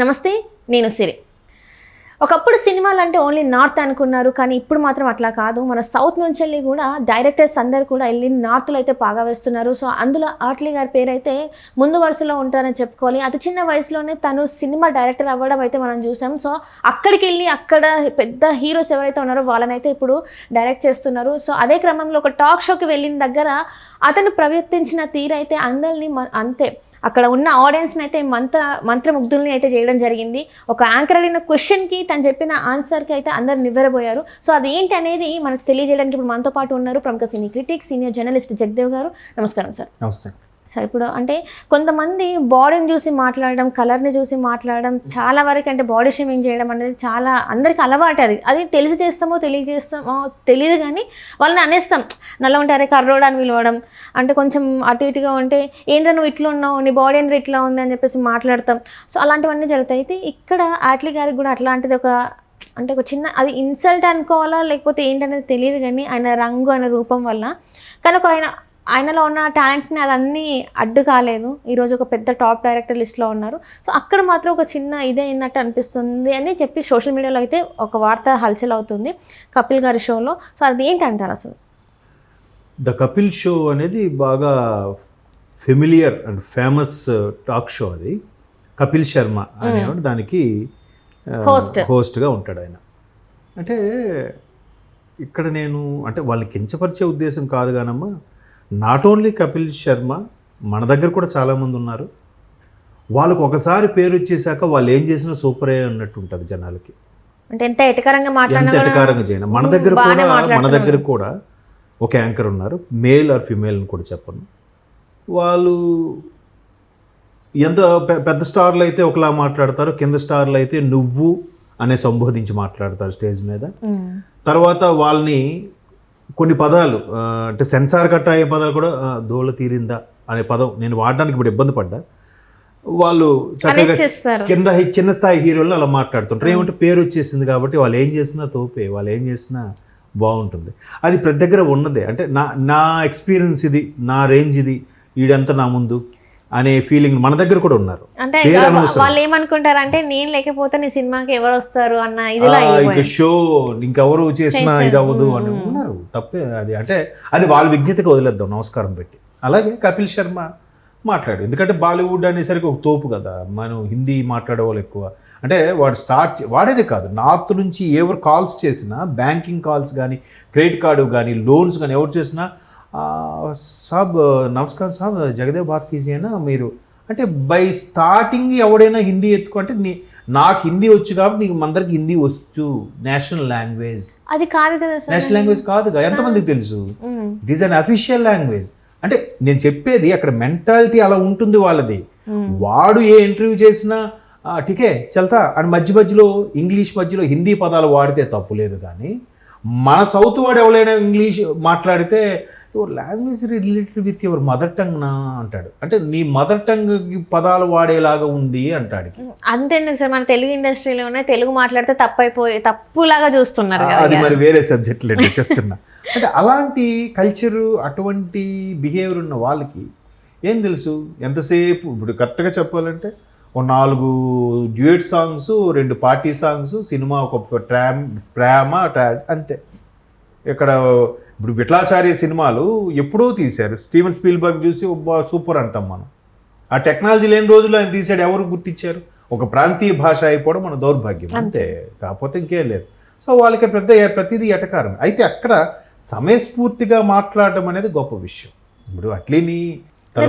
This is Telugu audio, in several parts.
నమస్తే, నేను సిరి. ఒకప్పుడు సినిమాలు అంటే ఓన్లీ నార్త్ అనుకున్నారు, కానీ ఇప్పుడు మాత్రం అట్లా కాదు. మన సౌత్ నుంచి వెళ్ళి కూడా డైరెక్టర్స్ అందరు కూడా వెళ్ళి నార్త్లో అయితే బాగా వేస్తున్నారు. సో అందులో ఆట్లీ గారి పేరు అయితే ముందు వరుసలో ఉంటారని చెప్పుకోవాలి. అతి చిన్న వయసులోనే తను సినిమా డైరెక్టర్ అవ్వడం అయితే మనం చూసాం. సో అక్కడికి వెళ్ళి అక్కడ పెద్ద హీరోస్ ఎవరైతే ఉన్నారో వాళ్ళనైతే ఇప్పుడు డైరెక్ట్ చేస్తున్నారు. సో అదే క్రమంలో ఒక టాక్ షోకి వెళ్ళిన దగ్గర అతను ప్రవర్తించిన తీరైతే అందరినీ అంతే అక్కడ ఉన్న ఆడియన్స్ని అయితే మంత్రముగ్ధుల్ని అయితే చేయడం జరిగింది. ఒక యాంకర్ అడిగిన క్వశ్చన్కి తను చెప్పిన ఆన్సర్కి అయితే అందరు నివ్వెరబోయారు. సో అదేంటి అనేది మనకు తెలియజేయడానికి ఇప్పుడు మనతో పాటు ఉన్నారు ప్రముఖ సినీ క్రిటిక్, సీనియర్ జర్నలిస్ట్ జగదేవ్ గారు. నమస్కారం సార్. నమస్తే సార్. ఇప్పుడు అంటే కొంతమంది బాడీని చూసి మాట్లాడడం, కలర్ని చూసి మాట్లాడడం, చాలా వరకు అంటే బాడీ షేమింగ్ చేయడం అనేది చాలా అందరికి అలవాటు. అది తెలిసి చేస్తామో తెలియజేస్తామో తెలియదు, కానీ వాళ్ళని అనేస్తాం. నల్ల ఉంటారే కర్రోడు అని పిలవడం, అంటే కొంచెం అటు ఇటుగా ఉంటే ఏంద్రా నువ్వు ఇట్లా ఉన్నావు, నీ బాడీ ఏంద్రా ఇట్లా ఉంది అని చెప్పేసి మాట్లాడతాం. సో అలాంటివన్నీ జరుగుతాయి. అయితే ఇక్కడ ఆట్లీ గారికి కూడా అట్లాంటిది ఒక చిన్న అది ఇన్సల్ట్ అనుకోవాలా లేకపోతే ఏంటనేది తెలియదు, కానీ ఆయన రంగు ఆయన రూపం వల్ల కనుక ఆయనలో ఉన్న టాలెంట్ని అదన్నీ అడ్డు కాలేదు. ఈరోజు ఒక పెద్ద టాప్ డైరెక్టర్ లిస్ట్లో ఉన్నారు. సో అక్కడ మాత్రం ఒక చిన్న ఇదే అయినట్టు అనిపిస్తుంది అని చెప్పి సోషల్ మీడియాలో అయితే ఒక వార్త హల్చల్ అవుతుంది కపిల్ గారి షోలో. సో అది ఏంటంటారు అసలు? ద కపిల్ షో అనేది బాగా familiar and famous talk show. అది కపిల్ శర్మ అనేవాడు దానికి హోస్ట్గా ఉంటాడు ఆయన. అంటే ఇక్కడ నేను అంటే వాళ్ళని కించపరిచే ఉద్దేశం కాదు కానమ్మా, నాట్ ఓన్లీ కపిల్ శర్మ, మన దగ్గర కూడా చాలామంది ఉన్నారు. వాళ్ళకు ఒకసారి పేరు వచ్చేసాక వాళ్ళు ఏం చేసినా సూపరే అన్నట్టు ఉంటుంది జనాలకి. అంటే ఎంత ఎటకారంగా చేయను. మన దగ్గర కూడా ఒక యాంకర్ ఉన్నారు, మేల్ ఆర్ ఫిమేల్ అని కూడా చెప్పను. వాళ్ళు ఎంత పెద్ద స్టార్లు అయితే ఒకలా మాట్లాడతారు, కింద స్టార్లు అయితే నువ్వు అనే సంబోధించి మాట్లాడతారు స్టేజ్ మీద. తర్వాత వాళ్ళని కొన్ని పదాలు అంటే సెన్సార్ కట్ అయ్యే పదాలు కూడా దోళ తీరిందా అనే పదం నేను వాడడానికి ఇప్పుడు ఇబ్బంది పడ్డా. వాళ్ళు చక్కగా కింద చిన్న స్థాయి హీరోలు అలా మాట్లాడుతుంటారు. ఏమంటే పేరు వచ్చేసింది కాబట్టి వాళ్ళు ఏం చేసినా తోపే, వాళ్ళు ఏం చేసినా బాగుంటుంది. అది ప్రతి దగ్గర ఉన్నదే. అంటే నా ఎక్స్పీరియన్స్ ఇది, నా రేంజ్ ఇది, వీడంతా నా ముందు అనే ఫీలింగ్ మన దగ్గర కూడా ఉన్నారు. అంటే వాళ్ళు ఏమనుకుంటారు అంటే నేను లేకపోతే నీ సినిమాకి ఎవరు వస్తారు అన్న ఇదిలా షో ఇంకెవరు చేసినా ఇది అవ్వదు అని ఉన్నారు. తప్పే అది. అంటే అది వాళ్ళ విజ్ఞతకు వదిలేద్దాం నమస్కారం పెట్టి. అలాగే కపిల్ శర్మ మాట్లాడు, ఎందుకంటే బాలీవుడ్ అనేసరికి ఒక తోపు కదా, మనం హిందీ మాట్లాడే వాళ్ళు ఎక్కువ. అంటే వాడేదే కాదు, నార్త్ నుంచి ఎవరు కాల్స్ చేసినా, బ్యాంకింగ్ కాల్స్ కానీ, క్రెడిట్ కార్డు కానీ, లోన్స్ కానీ ఎవరు చేసినా సాబ్ నమస్కారం సాబ్ జగదేవ్ బాత్ కీజియేనా మీరు అంటే బై స్టార్టింగ్ ఎవడైనా హిందీ ఎత్తుకుంటే నాకు హిందీ వచ్చు కాబట్టి నీకు అందరికి హిందీ వచ్చు, నేషనల్ లాంగ్వేజ్ అది కాదు కదా, నేషనల్ లాంగ్వేజ్ కాదు కదా, ఎంతమందికి తెలుసు? It is an official language. అంటే నేను చెప్పేది అక్కడ మెంటాలిటీ అలా ఉంటుంది వాళ్ళది. వాడు ఏ ఇంటర్వ్యూ చేసినా ఠీకే చల్తా అని మధ్యలో ఇంగ్లీష్ మధ్యలో హిందీ పదాలు వాడితే తప్పు లేదు, కానీ మన సౌత్ వాడు ఎవరైనా ఇంగ్లీష్ మాట్లాడితే your language related with your mother tongue నా అంటాడు. అంటే నీ మదర్ టంగ్ పదాలు వాడేలాగా ఉంది అంటాడు. అంతేందుకు సార్, మన తెలుగు ఇండస్ట్రీలోనే తెలుగు మాట్లాడితే తప్పులాగా చూస్తున్నారు. అది మరి వేరే సబ్జెక్ట్ లేదు చెప్తున్నా. అంటే అలాంటి కల్చరు, అటువంటి బిహేవియర్ ఉన్న వాళ్ళకి ఏం తెలుసు? ఎంతసేపు ఇప్పుడు కరెక్ట్గా చెప్పాలంటే ఒక 4 duet songs, 2 party songs, cinema ఒక ప్రేమ అంతే. ఇక్కడ ఇప్పుడు విఠలాచార్య సినిమాలు ఎప్పుడో తీశారు, స్టీవెన్ స్పీల్బర్గ్ చూసి సూపర్ అంటాం మనం. ఆ టెక్నాలజీ లేని రోజుల్లో ఆయన తీశాడు, ఎవరు గుర్తించారు? ఒక ప్రాంతీయ భాష అయిపోవడం మన దౌర్భాగ్యం అంతే, కాకపోతే ఇంకేం లేదు. సో వాళ్ళకి ప్రతిదీ ఎటకారం. అయితే అక్కడ సమయస్ఫూర్తిగా మాట్లాడడం అనేది గొప్ప విషయం. ఇప్పుడు అట్లీని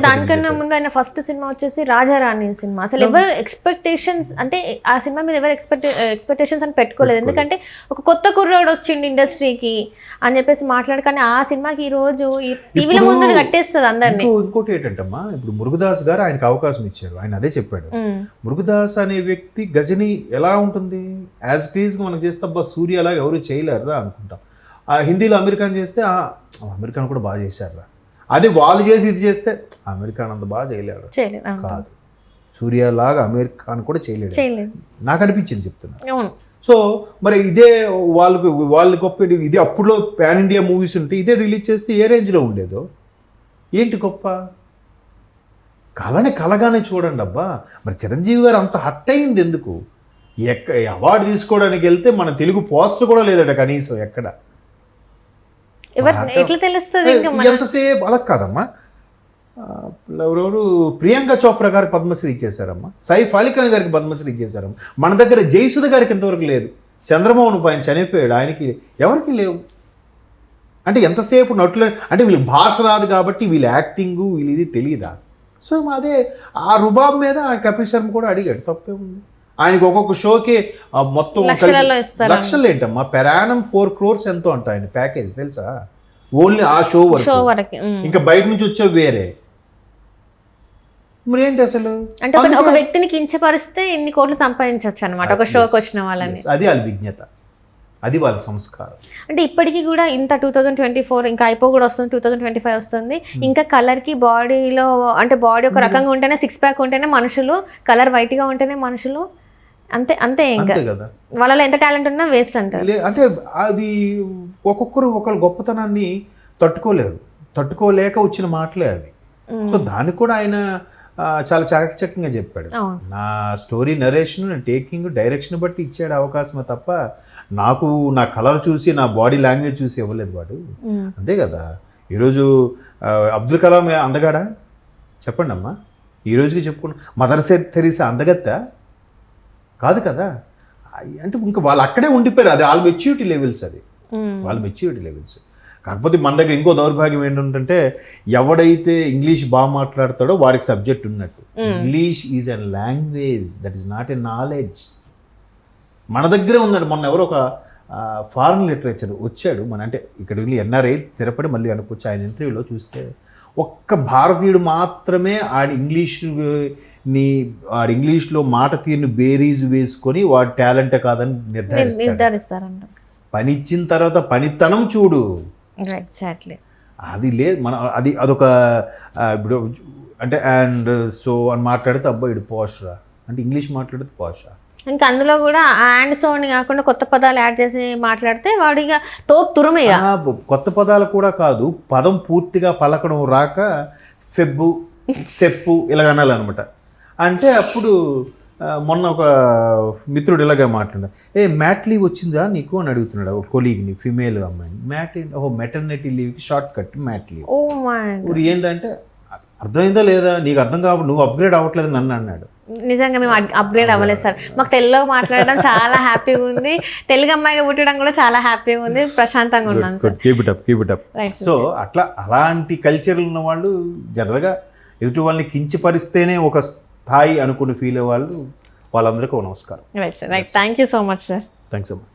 దానికన్నా ముందు ఆయన ఫస్ట్ సినిమా వచ్చేసి రాజారాణి సినిమా. అసలు ఎవరు ఎక్స్పెక్టేషన్స్ అంటే ఆ సినిమా మీద ఎవరు ఎక్స్పెక్టేషన్స్ అని పెట్టుకోలేదు, ఎందుకంటే ఒక కొత్త కుర్రాడు వచ్చిండు ఇండస్ట్రీకి అని చెప్పేసి మాట్లాడు. కానీ ఆ సినిమాకి ఈ రోజు ఈ టీవీల ముందు కట్టేస్తుంది అందరినీ. ఇంకోటి ఏంటంటమ్మా, ఇప్పుడు మురుగదాస్ గారు ఆయనకు అవకాశం ఇచ్చారు, ఆయన అదే చెప్పాడు. మురుగదాస్ అనే వ్యక్తి గజని ఎలా ఉంటుంది, యాజ్ ఇట్ ఈజ్ మనం చేస్తే అబ్బా సూర్య అలాగా ఎవరు చేయలేరురా అనుకుంటాం. ఆ హిందీలో అమెరికాన్ చేస్తే అమెరికాన్ కూడా బాగా చేశారురా, అది వాళ్ళు చేసి ఇది చేస్తే అమెరికాన్ అంత బాగా చేయలేడు కాదు, సూర్యలాగా అమెరికాన్ కూడా చేయలేడు నాకు అనిపించింది చెప్తున్నా. సో మరి ఇదే వాళ్ళు గొప్ప, ఇది అప్పుడులో పాన్ ఇండియా మూవీస్ ఉంటే ఇదే రిలీజ్ చేస్తే ఏ రేంజ్లో ఉండేదో ఏంటి గొప్ప. కళని కలగానే చూడండి అబ్బా. మరి చిరంజీవి గారు అంత హట్ అయింది ఎందుకు? అవార్డు తీసుకోవడానికి వెళ్తే మన తెలుగు పోస్టర్ కూడా లేదట కనీసం ఎక్కడ. ఎట్లా తెలుస్తుంది ఇంకా ఎంతసేపు అలా కాదమ్మా. ఎవరెవరు ప్రియాంక చోప్రా గారికి పద్మశ్రీ ఇచ్చేసారమ్మా, సైఫ్ అలీ ఖాన్ గారికి పద్మశ్రీ ఇచ్చేసారమ్మా. మన దగ్గర జయసుధ గారికి ఇంతవరకు లేదు. చంద్రమోహన్ ఆయన చనిపోయాడు, ఆయనకి ఎవరికి లేవు. అంటే ఎంతసేపు నటులు అంటే వీళ్ళకి భాష రాదు కాబట్టి వీళ్ళ యాక్టింగు వీళ్ళు ఇది తెలియదా? సో అదే ఆ రుబాబ్ మీద కపిల్ శర్మ కూడా అడిగాడు, తప్పే ఉంది. ఆయనకి ఒక్కొక్క షోకి మొత్తం లక్షలు ఏంటమ్మా, పెరానం 4 crores ఎంతో అంట ఆయన ప్యాకేజ్, తెలుసా? ఓన్లీ ఆ షో వరకు. ఇంకా బయట నుంచి వచ్చే వేరే. మరి ఏంటి అసలు? అంటే ఒక వ్యక్తిని కించపరిస్తే ఇన్ని కోట్లు సంపాదించవచ్చు అనమాట ఒక షోకి వచ్చిన వాళ్ళని. అది వాళ్ళ విజ్ఞత, అది వాళ్ళ సంస్కారం. అంటే ఇప్పటికీ కూడా ఇంత 2024 ఇంకా అయిపో కూడా వస్తుంది, 2025 వస్తుంది. ఇంకా కలర్కి బాడీలో అంటే బాడీ ఒక రకంగా ఉంటేనే 6 pack ఉంటేనే మనుషులు, కలర్ వైట్గా ఉంటేనే మనుషులు. అంతే అంతే ఇంకా కదా. వాళ్ళలో ఎంత టాలెంట్ ఉన్నా వేస్ట్ అంటారు. అంటే అది ఒక్కొక్కరు ఒకళ్ళ గొప్పతనాన్ని తట్టుకోలేక వచ్చిన మాటలే అది. సో దాన్ని కూడా ఆయన చాలా చాకచక్యంగా చెప్పాడు. నా స్టోరీ నరేషన్, టేకింగ్, డైరెక్షన్ బట్టి ఇచ్చాడు అవకాశమే తప్ప నాకు నా కలర్ చూసి నా బాడీ లాంగ్వేజ్ చూసి ఇవ్వలేదు వాడు. అంతే కదా. ఈరోజు అబ్దుల్ కలాం అందగాడా చెప్పండి అమ్మా, ఈ రోజుకి చెప్పుకున్నా. మదర్ తెరీసా అందగత్తా కాదు కదా. అంటే ఇంకా వాళ్ళు అక్కడే ఉండిపోయారు. అది వాళ్ళ మెచ్యూరిటీ లెవెల్స్, అది వాళ్ళ మెచ్యూరిటీ లెవెల్స్. కాకపోతే మన దగ్గర ఇంకో దౌర్భాగ్యం ఏంటంటే ఎవడైతే ఇంగ్లీష్ బాగా మాట్లాడతాడో వాడికి సబ్జెక్ట్ ఉన్నట్టు. English is a language, that is not a knowledge. మన దగ్గరే ఉన్నాడు. మొన్న ఎవరో ఒక ఫారిన్ లిటరేచర్ వచ్చాడు మన, అంటే ఇక్కడ వెళ్ళి ఎన్ఆర్ఐ స్థిరపడి మళ్ళీ అనుకోవచ్చు. ఆయన ఇంటర్వ్యూలో చూస్తే ఒక్క భారతీయుడు మాత్రమే ఆడి ఇంగ్లీష్లో మాట తీరుని బేరీజు వేసుకొని వాడి టాలెంటే కాదని నిర్ధారిస్తారంట. పని ఇచ్చిన తర్వాత పనితనం చూడు. అది లేదు మన అదొక ఇప్పుడు అంటే అండ్ సో అని మాట్లాడితే అబ్బాయి ఇడు పోషరా అంటే ఇంగ్లీష్ మాట్లాడితే పోషరా. ఇంకా అందులో కూడా అండ్ సో అని కాకుండా కొత్త పదాలు యాడ్ చేసి మాట్లాడితే వాడు ఇక తురమే. కొత్త పదాలు కూడా కాదు, పదం పూర్తిగా పలకడం రాక ఫెబ్బు సెప్పు ఇలాగ అనాలన్నమాట. అంటే అప్పుడు మొన్న ఒక మిత్రుడు ఇలాగే మాట్లాడా, మ్యాట్ లీవ్ వచ్చిందా నీకు అని అడుగుతున్నాడు ఒక కొలీగ్ని, ఫిమేల్ అమ్మాయిని. మెటర్నిటీ లీవ్కి షార్ట్ కట్ మ్యాట్ లీవ్. ఇప్పుడు ఏంటంటే అర్థమైందా లేదా నీకు? అర్థం కాబట్టి నువ్వు అప్గ్రేడ్ అవ్వట్లేదు నన్ను అన్నాడు. నిజంగా మేము అప్గ్రేడ్ అవ్వలేదు సార్. మాకు తెలుగులో మాట్లాడడం చాలా హ్యాపీగా ఉంది, తెలుగు అమ్మాయిగా పుట్టడం కూడా చాలా హ్యాపీగా ఉంది, ప్రశాంతంగా ఉన్నాను sir. Keep it up. So అలాంటి కల్చర్ ఉన్న వాళ్ళు జనరల్గా ఎదుటి వాళ్ళని కించపరిస్తేనే ఒక స్థాయి అనుకుని ఫీల్ అయ్యే వాళ్ళందరికీ నమస్కారం. Right sir, right. Thank you so much sir. Thanks so much.